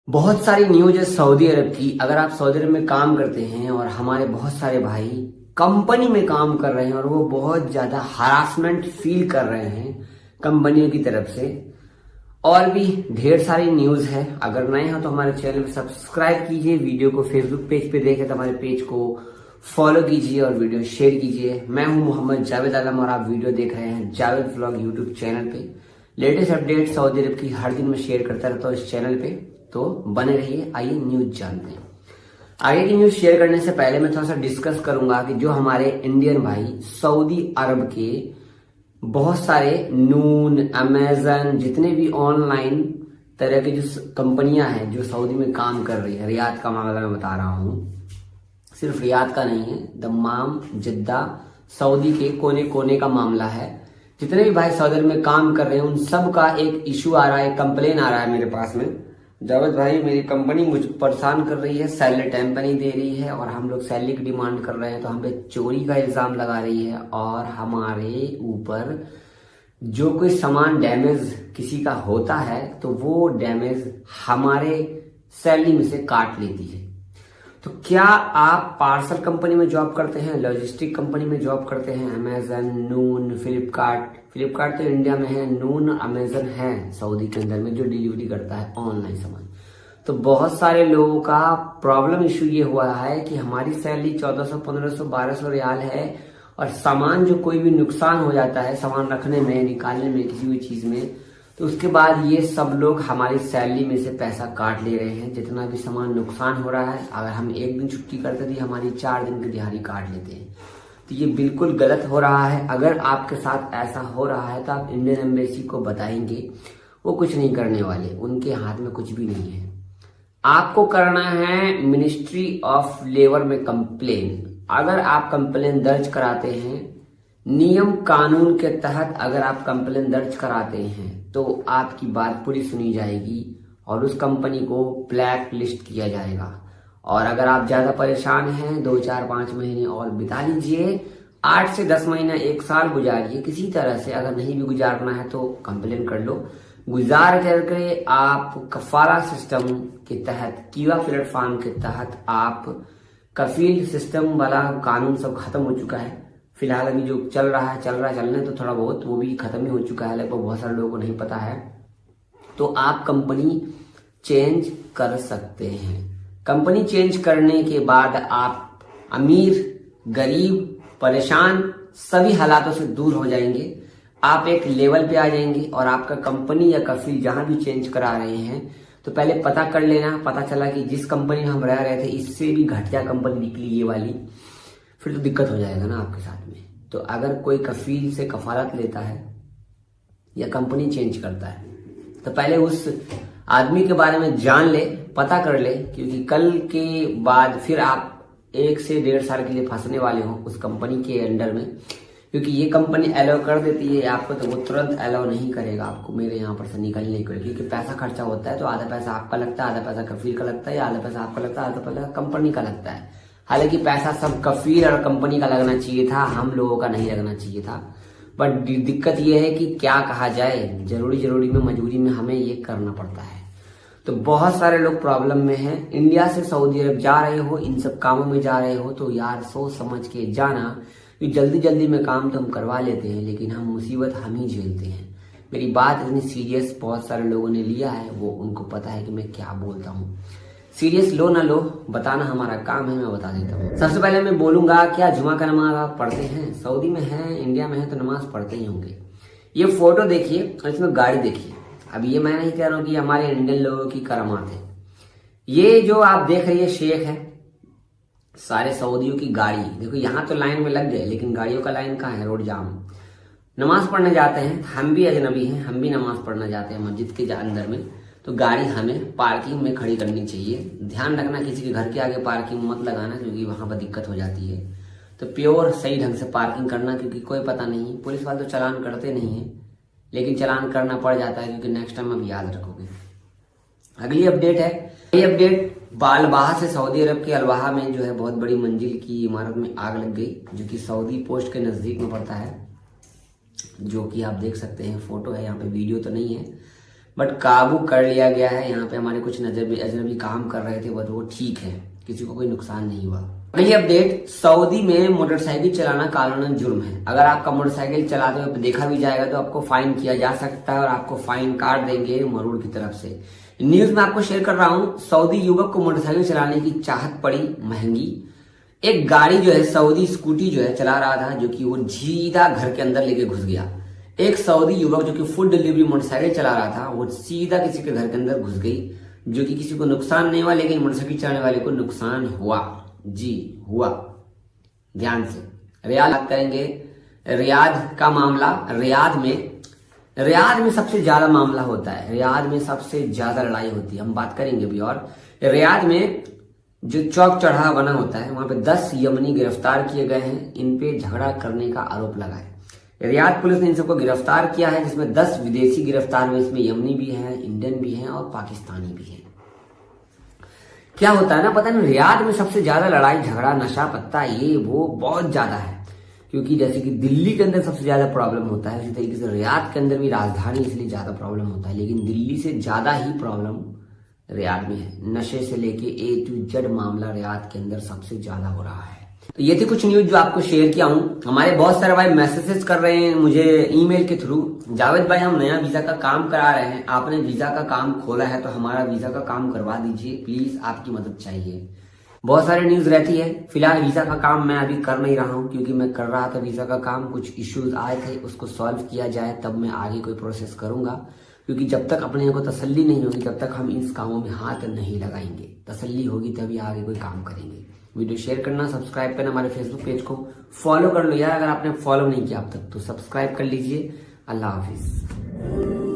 बहुत सारी न्यूज है सऊदी अरब की। अगर आप सऊदी अरब में काम करते हैं और हमारे बहुत सारे भाई कंपनी में काम कर रहे हैं और वो बहुत ज्यादा हरासमेंट फील कर रहे हैं कंपनियों की तरफ से, और भी ढेर सारी न्यूज है। अगर नए हो तो हमारे चैनल को सब्सक्राइब कीजिए, वीडियो को फेसबुक पेज पे देखें तो हमारे पेज को फॉलो कीजिए और वीडियो शेयर कीजिए। मैं हूं मोहम्मद जावेद आलम और आप वीडियो देख रहे हैं जावेद व्लॉग यूट्यूब चैनल पे। लेटेस्ट अपडेट सऊदी अरब की हर दिन मैं शेयर करता रहता हूँ इस चैनल पे, तो बने रहिए। आइए न्यूज जानते हैं। आगे की न्यूज शेयर करने से पहले मैं थोड़ा सा डिस्कस करूंगा कि जो हमारे इंडियन भाई सऊदी अरब के बहुत सारे नून, अमेजन, जितने भी ऑनलाइन तरह की जो कंपनियां हैं जो सऊदी में काम कर रही है, रियाद का मामला मैं बता रहा हूं, सिर्फ रियाद का नहीं है, दम्माम, जिद्दा, सऊदी के कोने कोने का मामला है। जितने भी भाई सऊदी अरब में काम कर रहे हैं उन सब का एक इशू आ रहा है, कंप्लेन आ रहा है मेरे पास में। जावेद भाई, मेरी कंपनी मुझे परेशान कर रही है, सैलरी टाइम पर नहीं दे रही है और हम लोग सैलरी की डिमांड कर रहे हैं तो हम पे चोरी का इल्जाम लगा रही है और हमारे ऊपर जो कोई सामान डैमेज किसी का होता है तो वो डैमेज हमारे सैलरी में से काट लेती है। तो क्या आप पार्सल कंपनी में जॉब करते हैं, लॉजिस्टिक कंपनी में जॉब करते हैं, अमेजन, नून, फ्लिपकार्ट तो इंडिया में है, नून, अमेजन है सऊदी के अंदर में जो डिलीवरी करता है ऑनलाइन सामान। तो बहुत सारे लोगों का प्रॉब्लम इशू ये हुआ है कि हमारी सैलरी 1400, 1500, 1200 रियाल है और सामान जो कोई भी नुकसान हो जाता है सामान रखने में, निकालने में, किसी भी चीज में, तो उसके बाद ये सब लोग हमारी सैलरी में से पैसा काट ले रहे हैं। जितना भी सामान नुकसान हो रहा है, अगर हम एक दिन छुट्टी करते थे हमारी 4 दिन की दिहाड़ी काट लेते हैं। तो ये बिल्कुल गलत हो रहा है। अगर आपके साथ ऐसा हो रहा है तो आप इंडियन एम्बेसी को बताएंगे, वो कुछ नहीं करने वाले, उनके हाथ में कुछ भी नहीं है। आपको करना है मिनिस्ट्री ऑफ लेबर में कंप्लेन। अगर आप कंप्लेन दर्ज कराते हैं, नियम कानून के तहत अगर आप कंप्लेन दर्ज कराते हैं तो आपकी बात पूरी सुनी जाएगी और उस कंपनी को ब्लैक लिस्ट किया जाएगा। और अगर आप ज्यादा परेशान हैं, 2, 4, 5 महीने और बिता लीजिए, 8 से 10 महीना, 1 साल गुजारिए किसी तरह से। अगर नहीं भी गुजारना है तो कंप्लेन कर लो। गुजार करके आप कफाला सिस्टम के तहत, कीवा प्लेटफॉर्म के तहत, आप कफील सिस्टम वाला कानून सब खत्म हो चुका है। फिलहाल अभी जो चलने तो थोड़ा बहुत वो भी खत्म ही हो चुका है, लगभग बहुत सारे लोगों को नहीं पता है। तो आप कंपनी चेंज कर सकते हैं। कंपनी चेंज करने के बाद आप अमीर, गरीब, परेशान सभी हालातों से दूर हो जाएंगे। आप एक लेवल पे आ जाएंगे और आपका कंपनी या कफील जहां भी चेंज करा रहे हैं तो पहले पता कर लेना। पता चला कि जिस कंपनी में हम रह रहे थे इससे भी घटिया कंपनी निकली ये वाली, फिर तो दिक्कत हो जाएगा ना आपके साथ में। तो अगर कोई कफील से कफालत लेता है या कंपनी चेंज करता है तो पहले उस आदमी के बारे में जान ले, पता कर ले, क्योंकि कल के बाद फिर आप 1 से 1.5 साल के लिए फंसने वाले हो उस कंपनी के अंडर में। क्योंकि ये कंपनी अलाउ कर देती है आपको तो वो तुरंत अलाउ नहीं करेगा आपको मेरे यहाँ पर से निकलने के लिए, क्योंकि पैसा खर्चा होता है। तो आधा पैसा आपका लगता है, आधा पैसा कफील का लगता है, या आधा पैसा आपका लगता है, आधा पैसा कंपनी का लगता है। हालांकि पैसा सब कफील और कंपनी का लगना चाहिए था, हम लोगों का नहीं लगना चाहिए था। बट दिक्कत यह है कि क्या कहा जाए, जरूरी में मजबूरी में हमें ये करना पड़ता है। तो बहुत सारे लोग प्रॉब्लम में हैं। इंडिया से सऊदी अरब जा रहे हो, इन सब कामों में जा रहे हो तो यार सोच समझ के जाना कि जल्दी में काम तो हम करवा लेते हैं लेकिन हम मुसीबत हम ही झेलते हैं। मेरी बात इतनी सीरियस बहुत सारे लोगों ने लिया है, वो उनको पता है कि मैं क्या बोलता हूँ। सीरियस लो ना लो, बताना हमारा काम है, मैं बता देता हूँ। सबसे पहले मैं बोलूंगा, क्या जुमा का नमाज आप पढ़ते हैं? सऊदी में है, इंडिया में है तो नमाज पढ़ते ही होंगे। ये फोटो देखिए और इसमें गाड़ी देखिए। अब ये मैं नहीं कह रहा हूँ कि हमारे इंडियन लोगों की करामात है। ये जो आप देख रही है शेख है, सारे सऊदियों की गाड़ी देखो। यहाँ तो लाइन में लग गए लेकिन गाड़ियों का लाइन कहाँ है, रोड जाम। नमाज पढ़ने जाते हैं, हम भी अजनबी हैं, हम भी नमाज पढ़ने जाते हैं मस्जिद के अंदर में, तो गाड़ी हमें पार्किंग में खड़ी करनी चाहिए। ध्यान रखना किसी के घर के आगे पार्किंग मत लगाना, क्योंकि वहां पर दिक्कत हो जाती है। तो प्योर सही ढंग से पार्किंग करना, क्योंकि कोई पता नहीं, पुलिस वाले तो चालान करते नहीं है लेकिन चालान करना पड़ जाता है, क्योंकि नेक्स्ट टाइम अब याद रखोगे। अगली अपडेट है, ये अपडेट बालबाहा से सऊदी अरब के अलवाहा में जो है बहुत बड़ी मंजिल की इमारत में आग लग गई, जो कि सऊदी पोस्ट के नजदीक में पड़ता है, जो कि आप देख सकते हैं। फोटो है यहाँ पे, वीडियो तो नहीं है। बट काबू कर लिया गया है। यहाँ पे हमारे कुछ अजनबी काम कर रहे थे, बट वो ठीक है, किसी को कोई नुकसान नहीं हुआ। अगली अपडेट, सऊदी में मोटरसाइकिल चलाना कानूनन जुर्म है। अगर आपका मोटरसाइकिल चलाते हुए देखा भी जाएगा तो आपको फाइन किया जा सकता है और आपको फाइन काट देंगे मरूड़ की तरफ से। न्यूज में आपको शेयर कर रहा हूं, सऊदी युवक को मोटरसाइकिल चलाने की चाहत पड़ी महंगी। एक गाड़ी जो है, सऊदी स्कूटी जो है चला रहा था, जो कि वो सीधा घर के अंदर लेके घुस गया। एक सऊदी युवक जो कि फूड डिलीवरी मोटरसाइकिल चला रहा था, वो सीधा किसी के घर के अंदर घुस गई, जो कि किसी को नुकसान नहीं हुआ, लेकिन मोटरसाइकिल चलाने वाले को नुकसान हुआ। जी हुआ, ध्यान से। रियाद बात करेंगे, रियाद का मामला। रियाद में सबसे ज्यादा मामला होता है, रियाद में सबसे ज्यादा लड़ाई होती है, हम बात करेंगे अभी। और रियाद में जो चौक चढ़ावा बना होता है, वहां पे 10 यमनी गिरफ्तार किए गए हैं। इन पे झगड़ा करने का आरोप लगा है। रियाद पुलिस ने इन सबको गिरफ्तार किया है, जिसमें 10 विदेशी गिरफ्तार हुए। इसमें यमनी भी है, इंडियन भी है और पाकिस्तानी भी है। क्या होता है ना, पता नहीं, रियाद में सबसे ज्यादा लड़ाई झगड़ा, नशा पत्ता, ये वो बहुत ज्यादा है। क्योंकि जैसे कि दिल्ली के अंदर सबसे ज्यादा प्रॉब्लम होता है, उसी तरीके से रियाद के अंदर भी राजधानी, इसलिए ज्यादा प्रॉब्लम होता है। लेकिन दिल्ली से ज्यादा ही प्रॉब्लम रियाद में है। नशे से लेके A to Z मामला रियाद के अंदर सबसे ज्यादा हो रहा है। तो ये थी कुछ न्यूज जो आपको शेयर किया हूं। हमारे बहुत सारे भाई मैसेजेस कर रहे हैं मुझे ईमेल के थ्रू, जावेद भाई हम नया वीजा का काम करा रहे हैं, आपने वीजा का काम खोला है तो हमारा वीजा का काम करवा दीजिए प्लीज, आपकी मदद चाहिए। बहुत सारी न्यूज रहती है। फिलहाल वीजा का काम मैं अभी कर नहीं रहा हूं, क्योंकि मैं कर रहा था वीजा का काम, कुछ इश्यूज आए थे, उसको सॉल्व किया जाए तब मैं आगे कोई प्रोसेस करूंगा। क्योंकि जब तक अपने को तसल्ली नहीं होगी तब तक हम इस कामों में हाथ नहीं लगाएंगे। तसल्ली होगी तभी आगे कोई काम करेंगे। वीडियो शेयर करना, सब्सक्राइब करना, हमारे फेसबुक पेज को फॉलो कर लो यार, अगर आपने फॉलो नहीं किया अब तक तो सब्सक्राइब कर लीजिए। अल्लाह हाफिज।